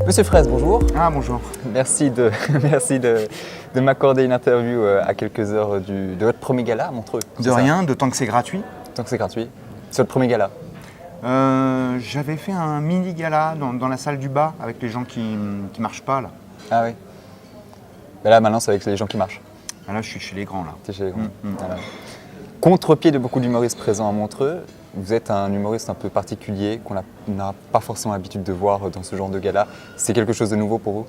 Monsieur Fraisse, bonjour. Ah bonjour. Merci de, merci de m'accorder une interview à quelques heures de votre premier gala à Montreux. De rien, d'autant que c'est gratuit. Tant que c'est gratuit. C'est votre premier gala. J'avais fait un mini gala dans la salle du bas avec les gens qui marchent pas là. Ah oui. Mais là maintenant c'est avec les gens qui marchent. Ah, là je suis chez les grands là. C'est chez les grands. Voilà. Contre-pied de beaucoup d'humoristes présents à Montreux, vous êtes un humoriste un peu particulier qu'on n'a pas forcément l'habitude de voir dans ce genre de gala. C'est quelque chose de nouveau pour vous?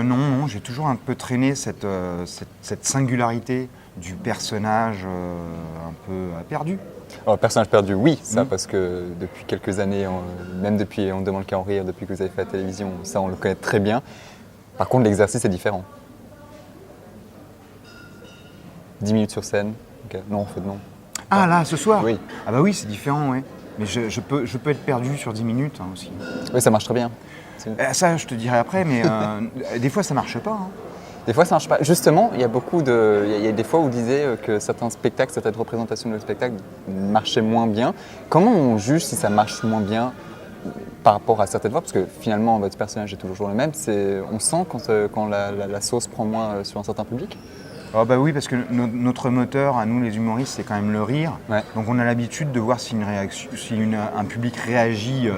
Non, j'ai toujours un peu traîné cette singularité du personnage un peu perdu. Alors, personnage perdu, oui, ça, parce que depuis quelques années, même depuis On ne demande qu'à en rire, depuis que vous avez fait la télévision, ça on le connaît très bien. Par contre, l'exercice est différent. 10 minutes sur scène, okay. Non, en fait non. Ah là, ce soir? Oui. Ah bah oui, c'est différent, ouais. Mais je peux être perdu sur 10 minutes hein, aussi. Oui, ça marche très bien. Ça, je te dirai après, mais des fois ça marche pas. Hein. Des fois, ça marche pas. Justement, il y a des fois où vous disiez que certains spectacles, certaines représentations de spectacle marchaient moins bien. Comment on juge si ça marche moins bien par rapport à certaines voix? Parce que finalement, votre personnage est toujours le même. On sent quand la sauce prend moins sur un certain public? Oh bah oui, parce que notre moteur, à nous les humoristes, c'est quand même le rire. Ouais. Donc on a l'habitude de voir si un public réagit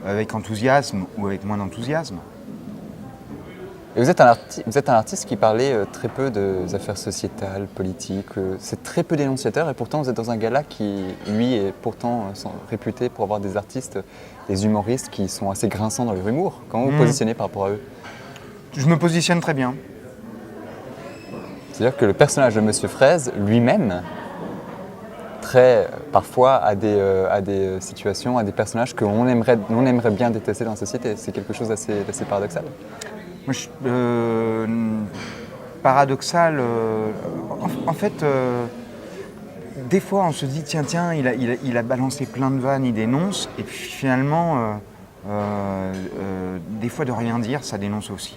avec enthousiasme ou avec moins d'enthousiasme. Et vous êtes un artiste qui parlait très peu des affaires sociétales, politiques. C'est très peu dénonciateur et pourtant vous êtes dans un gala qui, lui, est pourtant réputé pour avoir des artistes, des humoristes qui sont assez grinçants dans leur humour. Comment vous vous positionnez par rapport à eux? Je me positionne très bien. C'est-à-dire que le personnage de Monsieur Fraisse, lui-même, traite parfois à des situations, à des personnages qu'on aimerait bien détester dans la société. C'est quelque chose d'assez paradoxal. Moi, paradoxal, en fait, des fois on se dit tiens, il a balancé plein de vannes, il dénonce, et puis finalement, des fois de rien dire, ça dénonce aussi.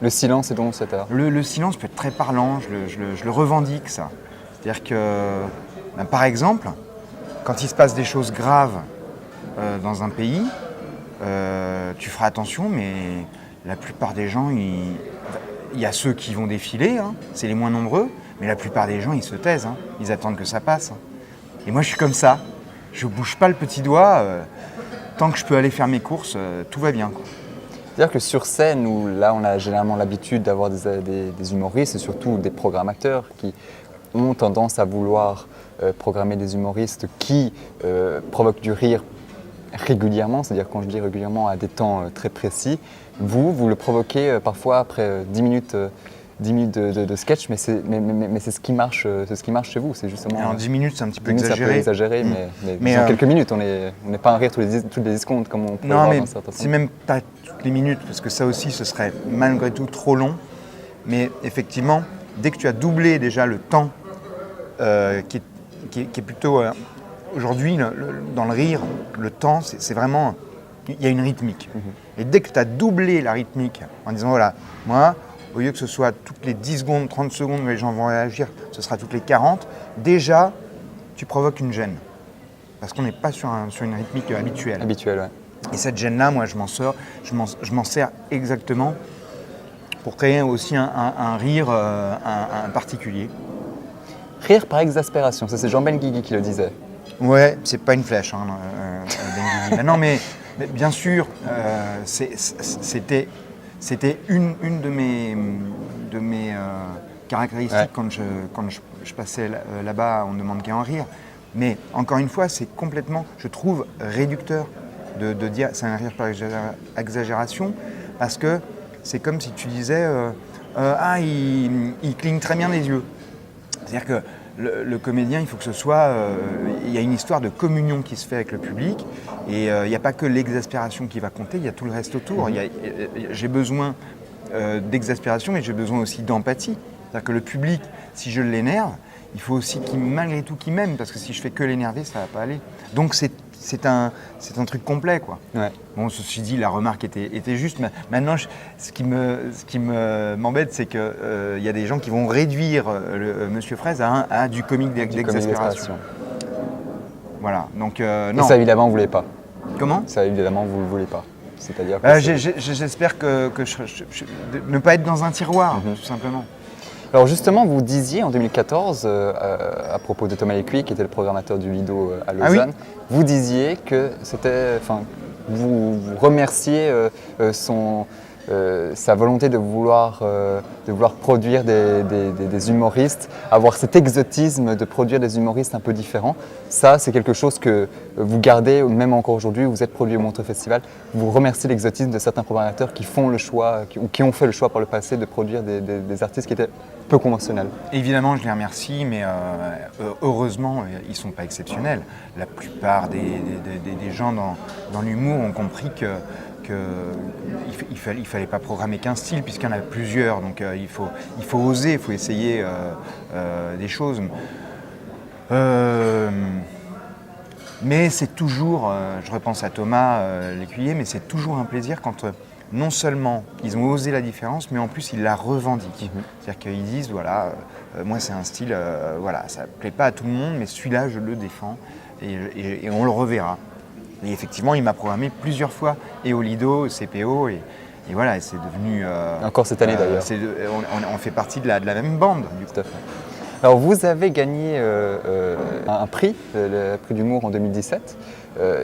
Le silence est dénonciateur. Le silence peut être très parlant, je le revendique ça. C'est-à-dire que, par exemple, quand il se passe des choses graves dans un pays, tu feras attention, mais la plupart des gens, il y a ceux qui vont défiler, hein, c'est les moins nombreux, mais la plupart des gens, ils se taisent, hein, ils attendent que ça passe. Hein. Et moi, je suis comme ça, je bouge pas le petit doigt, tant que je peux aller faire mes courses, tout va bien. Quoi. C'est-à-dire que sur scène, où là on a généralement l'habitude d'avoir des humoristes et surtout des programmateurs qui ont tendance à vouloir programmer des humoristes qui provoquent du rire régulièrement, c'est-à-dire quand je dis régulièrement à des temps très précis, vous le provoquez parfois après 10 minutes de sketch, mais c'est ce qui marche chez vous, c'est justement... Alors 10 minutes c'est un petit peu exagéré. Ça peut exagérer, mais en quelques minutes, on n'est pas un rire toutes les secondes comme on peut voir dans certains c'est même pas toutes les minutes, parce que ça aussi ce serait malgré tout trop long, mais effectivement, dès que tu as doublé déjà le temps qui est plutôt... Aujourd'hui, dans le rire, le temps, c'est vraiment... Il y a une rythmique. Et dès que tu as doublé la rythmique en disant, voilà, moi, au lieu que ce soit toutes les 10 secondes, 30 secondes où les gens vont réagir, ce sera toutes les 40, déjà, tu provoques une gêne. Parce qu'on n'est pas sur une rythmique habituelle. Habituelle, ouais. Et cette gêne-là, moi, je m'en sers exactement pour créer aussi un rire un particulier. Rire par exaspération, ça c'est Jean Benguigui qui le disait. Ouais, c'est pas une flèche, hein, Benguigui. Non, mais bien sûr, c'était une de mes caractéristiques quand je passais là-bas, on ne demande qu'à en rire. Mais encore une fois, c'est complètement, je trouve, réducteur de dire c'est un rire par exagération, parce que c'est comme si tu disais il cligne très bien les yeux. C'est-à-dire que le comédien, il faut que ce soit... il y a une histoire de communion qui se fait avec le public et il n'y a pas que l'exaspération qui va compter, il y a tout le reste autour. J'ai besoin d'exaspération et j'ai besoin aussi d'empathie. C'est-à-dire que le public, si je l'énerve, il faut aussi malgré tout qu'il m'aime, parce que si je fais que l'énerver, ça ne va pas aller. Donc c'est un truc complet, quoi. Ouais. Bon, ceci dit, la remarque était juste. Maintenant, ce qui m'embête, c'est qu'il y a des gens qui vont réduire Monsieur Fraisse à du comique d'exaspération. Voilà. Donc, non. Et ça, évidemment, vous ne voulez pas. Comment ? Ça, évidemment, vous ne le voulez pas. C'est-à-dire que j'espère que ne pas être dans un tiroir, tout simplement. Alors justement, vous disiez en 2014, à propos de Thomas Lécuyer, qui était le programmateur du Lido à Lausanne, vous disiez que c'était, vous remerciez sa volonté de vouloir produire des humoristes, avoir cet exotisme de produire des humoristes un peu différents. Ça, c'est quelque chose que vous gardez, même encore aujourd'hui, vous êtes produit au Montreux Festival. Vous remerciez l'exotisme de certains programmateurs qui font le choix, ou qui ont fait le choix par le passé de produire des artistes qui étaient peu conventionnels. Évidemment, je les remercie, mais heureusement, ils ne sont pas exceptionnels. La plupart des gens dans l'humour ont compris qu'il ne fallait pas programmer qu'un style, puisqu'il y en a plusieurs. Donc il faut oser, il faut essayer des choses. Mais c'est toujours, je repense à Thomas Lécuyer, mais c'est toujours un plaisir quand non seulement ils ont osé la différence, mais en plus ils la revendiquent. C'est-à-dire qu'ils disent, voilà, moi c'est un style, voilà, ça ne plaît pas à tout le monde, mais celui-là je le défends et on le reverra. Et effectivement, il m'a programmé plusieurs fois, et au Lido, au CPO, et voilà, c'est devenu... Encore cette année d'ailleurs. On fait partie de la même bande. Tout à fait. Alors vous avez gagné un prix, le prix d'humour en 2017.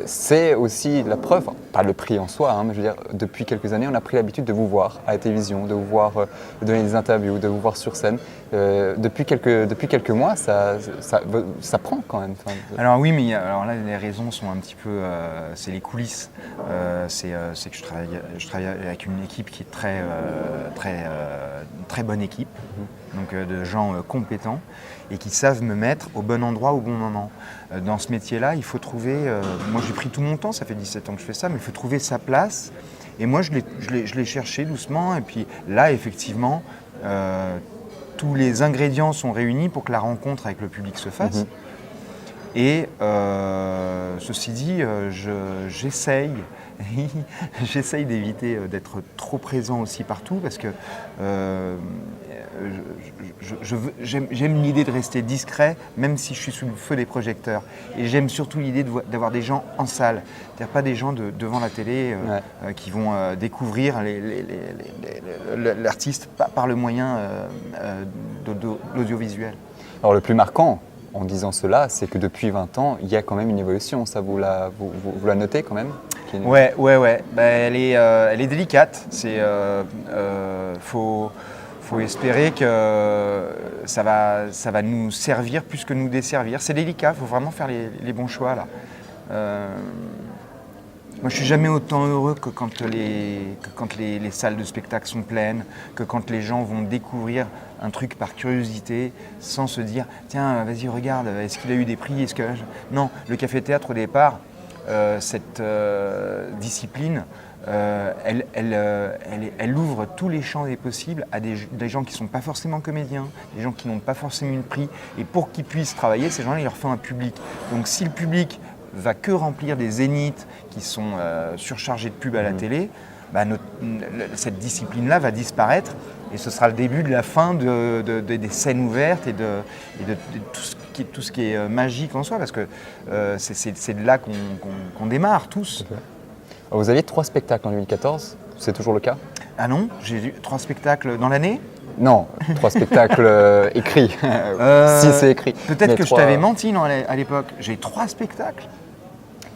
C'est aussi la preuve, pas le prix en soi, mais je veux dire, depuis quelques années, on a pris l'habitude de vous voir à la télévision, de vous voir donner des interviews, de vous voir sur scène. Depuis quelques mois, ça prend quand même. Alors oui, mais alors là, les raisons sont un petit peu... c'est les coulisses. C'est que je travaille avec une équipe qui est très bonne équipe, donc de gens compétents et qui savent me mettre au bon endroit au bon moment. Dans ce métier-là, il faut trouver... moi, j'ai pris tout mon temps, ça fait 17 ans que je fais ça, mais il faut trouver sa place. Et moi, je l'ai cherché doucement. Et puis là, effectivement, tous les ingrédients sont réunis pour que la rencontre avec le public se fasse. Et ceci dit, j'essaye d'éviter d'être trop présent aussi partout parce que j'aime l'idée de rester discret même si je suis sous le feu des projecteurs. Et j'aime surtout l'idée d'avoir des gens en salle, c'est-à-dire pas des gens devant la télé qui vont découvrir l'artiste par le moyen de l'audiovisuel. Alors le plus marquant en disant cela, c'est que depuis 20 ans, il y a quand même une évolution. Ça, vous la notez quand même? Ouais. Bah, elle est délicate. Faut espérer que ça va nous servir plus que nous desservir. C'est délicat, il faut vraiment faire les bons choix là. Moi, je suis jamais autant heureux que quand les salles de spectacle sont pleines, que quand les gens vont découvrir un truc par curiosité, sans se dire « Tiens, vas-y, regarde, est-ce qu'il a eu des prix ?» Non, le café-théâtre, au départ, cette discipline, elle ouvre tous les champs des possibles à des gens qui ne sont pas forcément comédiens, des gens qui n'ont pas forcément eu de prix. Et pour qu'ils puissent travailler, ces gens-là, il leur faut un public. Donc si le public va que remplir des zéniths qui sont surchargés de pubs à la télé, bah cette discipline-là va disparaître et ce sera le début de la fin des scènes ouvertes et de tout ce qui est magique en soi, parce que c'est de là qu'on démarre tous. Okay. Alors vous aviez 3 spectacles en 2014, c'est toujours le cas? Ah non, j'ai eu 3 spectacles dans l'année? Non, 3 spectacles écrits. Si c'est écrit. Peut-être que 3... je t'avais menti à l'époque. J'ai 3 spectacles.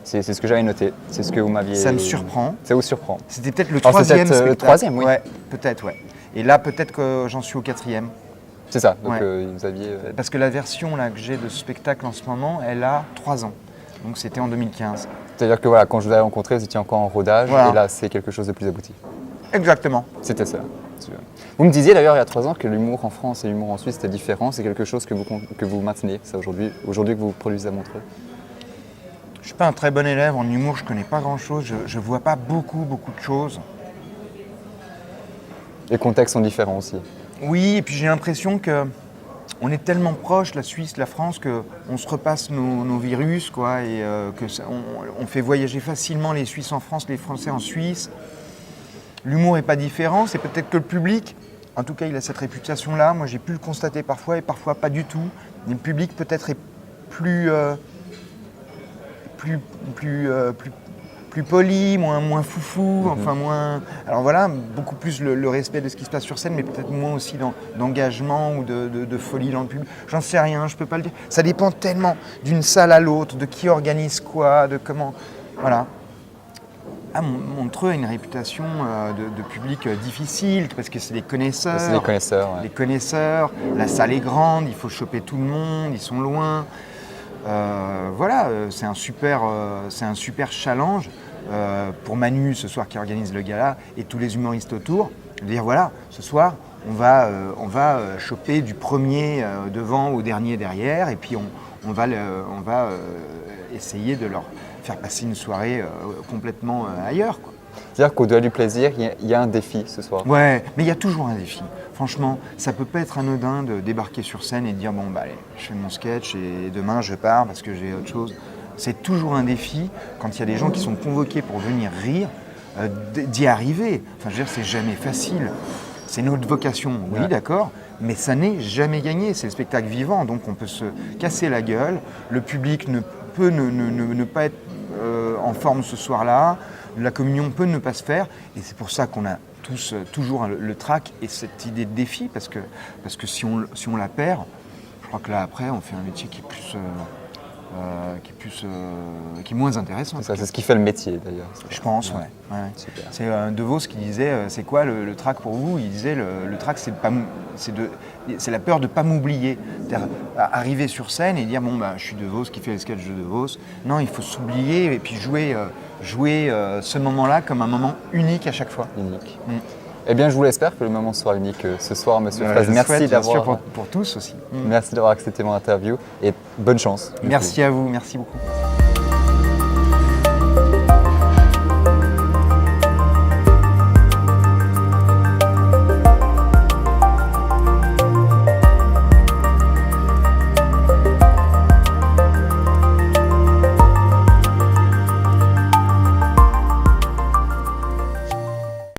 C'est ce que j'avais noté. C'est ce que vous m'aviez. Ça me surprend. Ça vous surprend. C'était peut-être le 3e spectacle. Le 3e, oui. Ouais, peut-être, ouais. Et là, peut-être que j'en suis au 4e. C'est ça. Donc vous aviez. Parce que la version là que j'ai de ce spectacle en ce moment, elle a 3 ans. Donc c'était en 2015. C'est-à-dire que voilà, quand je vous avais rencontré, vous étiez encore en rodage, voilà. Et là, c'est quelque chose de plus abouti. Exactement. C'était ça. Vous me disiez d'ailleurs il y a 3 ans que l'humour en France et l'humour en Suisse c'était différent. C'est quelque chose que vous maintenez, ça aujourd'hui que vous produisez à Montreux. Je ne suis pas un très bon élève en humour, je ne connais pas grand-chose, je ne vois pas beaucoup de choses. Les contextes sont différents aussi. Oui, et puis j'ai l'impression qu'on est tellement proches, la Suisse, la France, qu'on se repasse nos virus, quoi, et on fait voyager facilement les Suisses en France, les Français en Suisse. L'humour n'est pas différent, c'est peut-être que le public, en tout cas il a cette réputation-là, moi j'ai pu le constater parfois et parfois pas du tout. Et le public peut-être est plus plus poli, moins foufou, enfin moins. Alors voilà, beaucoup plus le respect de ce qui se passe sur scène, mais peut-être moins aussi d'engagement ou de folie dans le public. J'en sais rien, je peux pas le dire. Ça dépend tellement d'une salle à l'autre, de qui organise quoi, de comment. Voilà. Ah, Montreux a une réputation de public difficile parce que c'est des connaisseurs. C'est des connaisseurs. Ouais. Les connaisseurs, la salle est grande, il faut choper tout le monde, ils sont loin. Voilà, c'est un super challenge pour Manu ce soir qui organise le gala et tous les humoristes autour. De dire voilà, ce soir on va choper du premier devant au dernier derrière et puis on va essayer de leur faire passer une soirée complètement ailleurs, quoi. C'est-à-dire qu'au-delà du plaisir, il y a un défi ce soir. Ouais, mais il y a toujours un défi. Franchement, ça peut pas être anodin de débarquer sur scène et de dire bon bah allez, je fais mon sketch et demain je pars parce que j'ai autre chose. C'est toujours un défi quand il y a des gens qui sont convoqués pour venir rire, d'y arriver. Enfin, je veux dire, c'est jamais facile. C'est notre vocation, oui, Ouais. d'accord, mais ça n'est jamais gagné. C'est le spectacle vivant, donc on peut se casser la gueule. Le public peut ne pas être en forme ce soir-là. La communion peut ne pas se faire. Et c'est pour ça qu'on a tous toujours le trac et cette idée de défi, parce que si on la perd, je crois que là, après, on fait un métier qui est moins intéressant. C'est ça, c'est ce qui fait le métier d'ailleurs. Je pense, ouais. Super. C'est De Vos qui disait c'est quoi le trac pour vous? Il disait le trac c'est la peur de ne pas m'oublier. C'est-à-dire arriver sur scène et dire bon bah je suis De Vos qui fait les sketchs de Vos. Non, il faut s'oublier et puis jouer ce moment-là comme un moment unique à chaque fois. Unique. Eh bien, je vous l'espère que le moment soit unique ce soir, Monsieur Fraisse. Merci d'avoir pour tous aussi. Merci d'avoir accepté mon interview et bonne chance. Merci à vous, merci beaucoup.